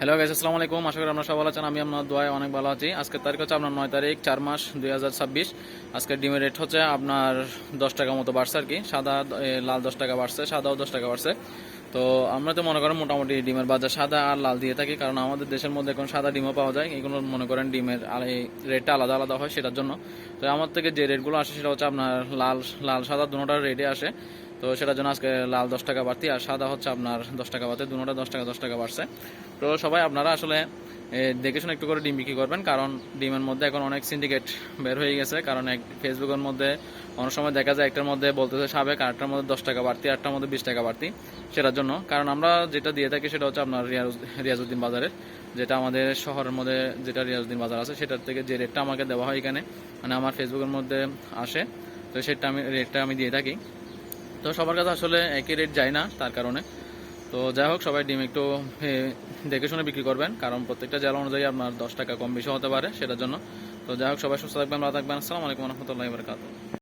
Hello guys, আসসালামু আলাইকুম। আশা করি আপনারা সবাই ভালো আছেন। আমি আপনার দোয়ায় অনেক ভালো আছি। আজকের তারিখ হচ্ছে আপনার 9 তারিখ 4 মাস 2026। আজকের ডিমের রেট হচ্ছে আপনার 10 টাকা মতো বাড়ছে আর কি। সাদা লাল 10 টাকা বাড়ছে, সাদাও 10 টাকা বাড়ছে। তো আমরা তো মনে করেন মোটামুটি ডিমের বাজার সাদা আর লাল দিয়ে থাকি, কারণ আমাদের দেশের মধ্যে এখন সাদা ডিমও পাওয়া যায়। এগুলো মনে করেন ডিমের রেটটা আলাদা আলাদা হয়, সেটার জন্য। তো আমার থেকে যে রেটগুলো আসে সেটা হচ্ছে আপনার লাল লাল সাদা দুটোটার রেটে আসে। তো সেটার জন্য আজকে লাল 10 টাকা বাড়তি আর সাদা হচ্ছে আপনার 10 টাকা বাড়তি, দুটোটা 10 টাকা বাড়ছে। তো সবাই আপনারা আসলে দেখে শুনে একটু করে ডিম বিক্রি করবেন, কারণ ডিমের মধ্যে এখন অনেক সিন্ডিকেট বের হয়ে গেছে। কারণ ফেসবুকের মধ্যে অনেক সময় দেখা যায় একটার মধ্যে বলতেছে সাবেক, আরেকটার মধ্যে 10 টাকা বাড়তি, আরেকটার মধ্যে 20 টাকা বাড়তি। সেটার জন্য, কারণ আমরা যেটা দিয়ে থাকি সেটা হচ্ছে আপনার রিয়াজউদ্দিন বাজারের, যেটা আমাদের শহরের মধ্যে যেটা রিয়াজউদ্দিন বাজার আছে, সেটার থেকে যে রেটটা আমাকে দেওয়া হয় এখানে, মানে আমার ফেসবুকের মধ্যে আসে, তো সেটা রেটটা আমি দিয়ে থাকি। তো সবার কাছে আসলে একই রেট যায় না, তার কারণে। তো যাই হোক, সবাই ডিম একটু দেখে শুনে বিক্রি করবেন, কারণ প্রত্যেকটা জেলা অনুযায়ী আপনার 10 টাকা কম বেশি হতে পারে, সেটার জন্য। তো যাই হোক, সবাই সুস্থ থাকবেন, ভালো থাকবেন। আসসালামু আলাইকুম রহমতুল্লাহি ওয়া বারাকাতুহু।